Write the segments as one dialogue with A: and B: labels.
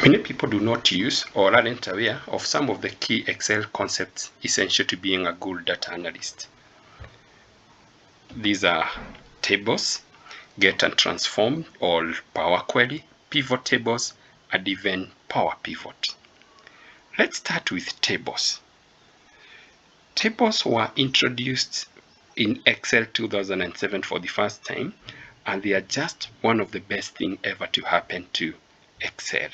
A: Many people do not use or aren't aware of some of the key Excel concepts essential to being a good data analyst. These are tables, get and transform or Power Query, pivot tables, and even Power Pivot. Let's start with tables. Tables were introduced in Excel 2007 for the first time, and they are just one of the best things ever to happen to Excel.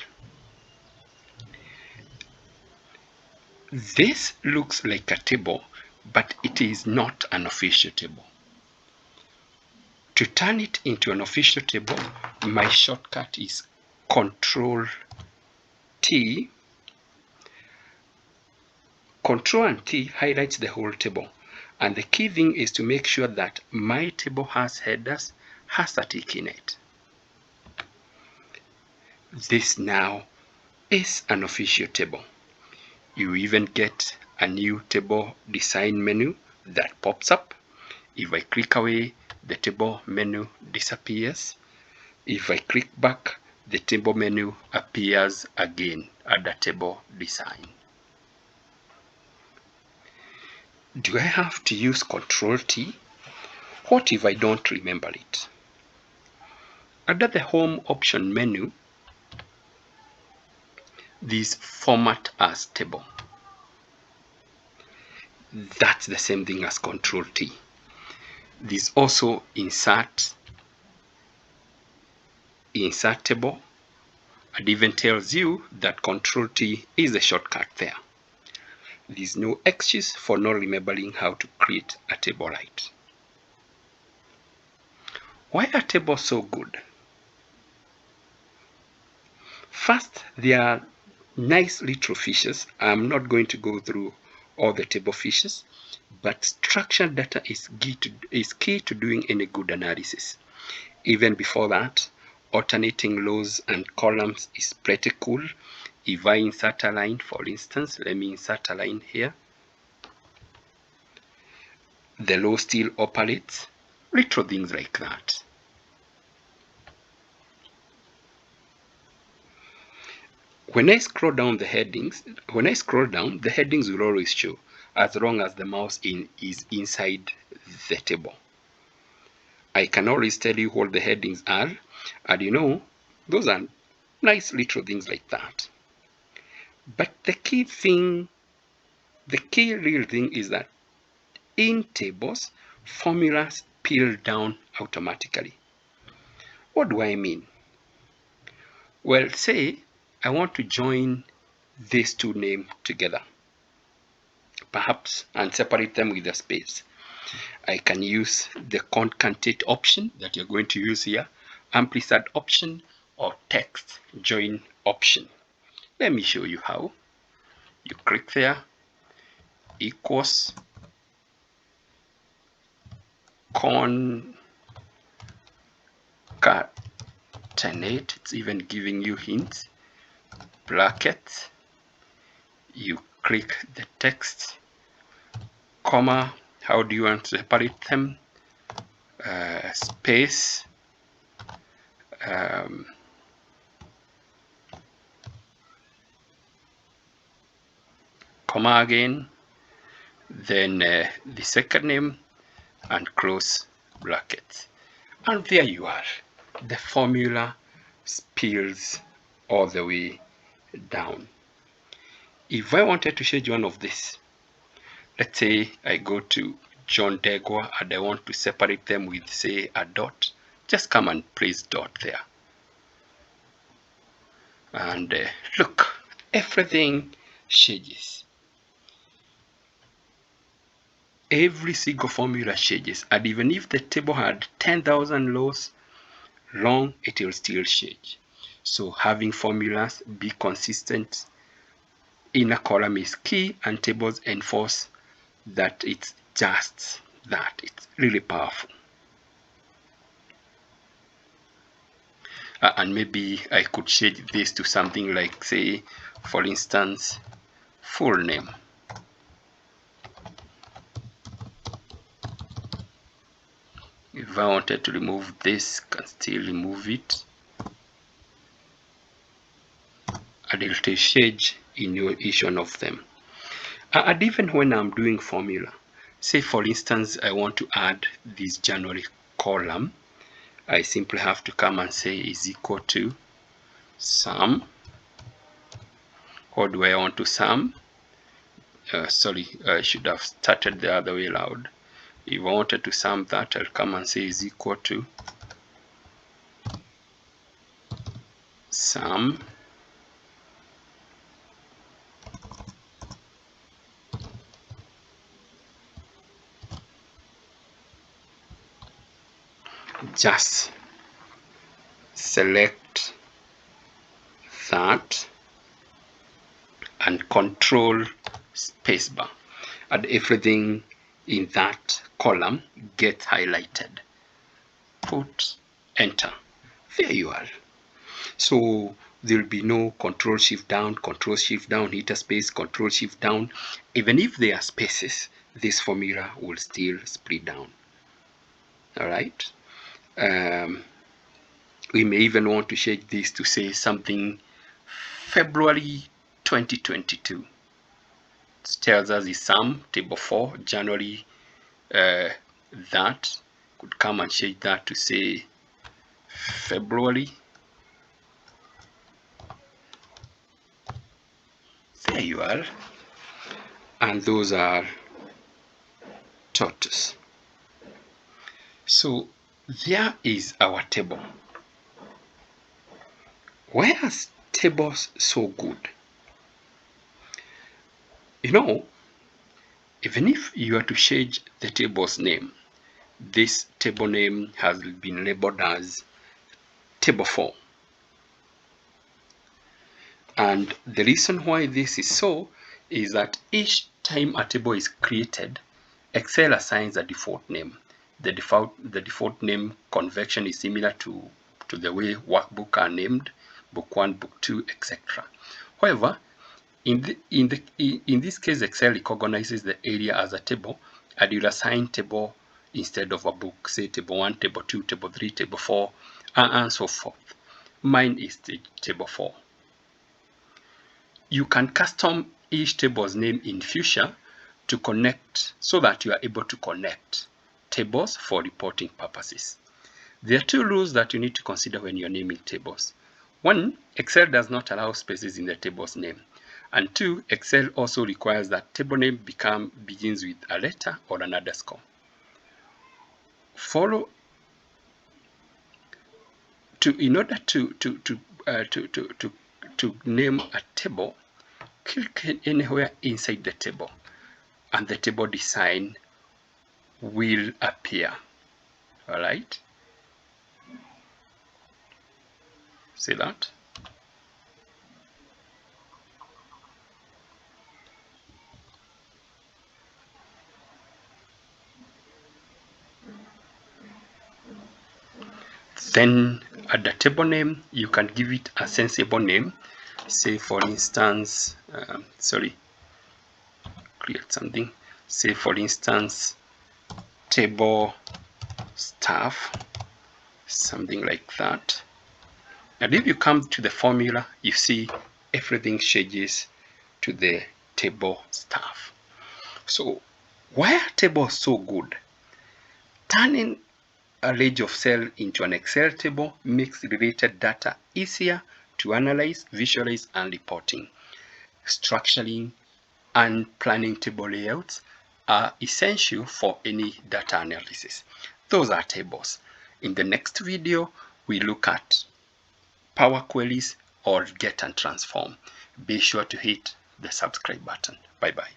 A: This looks like a table, but it is not an official table. To turn it into an official table, my shortcut is Control T. Control and T highlights the whole table. And the key thing is to make sure that my table has headers, has a tick in it. This now is an official table. You even get a new table design menu that pops up. If I click away, the table menu disappears. If I click back, the table menu appears again under table design. Do I have to use Control T? What if I don't remember it? Under the Home option menu, this Format as Table. That's the same thing as Control T. This also Insert Table, and even tells you that Control T is a shortcut there. There's no excuse for not remembering how to create a table right. Why are tables so good? First, they are nice little features. I'm not going to go through all the table features, but structured data is key to doing any good analysis. Even before that, alternating rows and columns is pretty cool. If I insert a line, for instance, let me insert a line here. The row still operates. Little things like that. When I scroll down, the headings will always show as long as the mouse is inside the table. I can always tell you what the headings are, and those are nice little things like that. But the key real thing is that in tables, formulas peel down automatically. What do I mean? Well, say I want to join these two names together, perhaps, and separate them with a space. I can use the concatenate option that you're going to use here, ampersand option, or text join option. Let me show you how. You click there, equals concatenate. It's even giving you hints. Brackets. You click the text, comma. How do you want to separate them? Space. Comma again, then the second name, and close brackets. And there you are. The formula spills all the way down. If I wanted to change one of this, let's say I go to John Degwa and I want to separate them with, say, a dot, just come and place dot there. And look, everything changes. Every single formula changes, and even if the table had 10,000 rows long, it will still change. So having formulas be consistent in a column is key, and tables enforce that it's just that. It's really powerful. And maybe I could change this to something like, say, for instance, full name. If I wanted to remove this, can still remove it. and it will change in each one of them. And even when I'm doing formula, say for instance I want to add this January column, I simply have to come and say is equal to sum. Or do I want to sum? Sorry, I should have started the other way around. If I wanted to sum that, I'll come and say is equal to sum just select that and control spacebar, and everything in that column gets highlighted. Put enter. There you are. So there will be no control shift down, hit a space, control shift down. Even if there are spaces, this formula will still split down. All right. We may even want to change this to say something February 2022. It tells us the sum, table 4, January. That could come and change that to say February. There you are. And those are totals. So there is our table. Why are tables so good? You know, even if you are to change the table's name, this table name has been labeled as table 4. And the reason why this is so is that each time a table is created, Excel assigns a default name. The default name convention is similar to the way workbook are named, book 1, book 2, etc. However, in this case, Excel recognizes the area as a table, and you assign table instead of a book, say table 1, table 2, table 3, table 4, and so forth. Mine is table 4. You can custom each table's name in future to connect, so that you are able to connect tables for reporting purposes. There are 2 rules that you need to consider when you're naming tables. 1, Excel does not allow spaces in the table's name. And 2, Excel also requires that table name begins with a letter or an underscore. In order to name a table, click anywhere inside the table, and the table design will appear. All right. See that? Then at the table name, you can give it a sensible name. Say for instance, create something. Say for instance, table staff, something like that. And if you come to the formula, you see everything changes to the table staff. So why are tables so good? Turning a range of cells into an Excel table makes related data easier to analyze, visualize, and reporting. Structuring and planning table layouts are essential for any data analysis. Those are tables. In the next video, we look at Power Queries or Get and Transform. Be sure to hit the subscribe button. Bye-bye.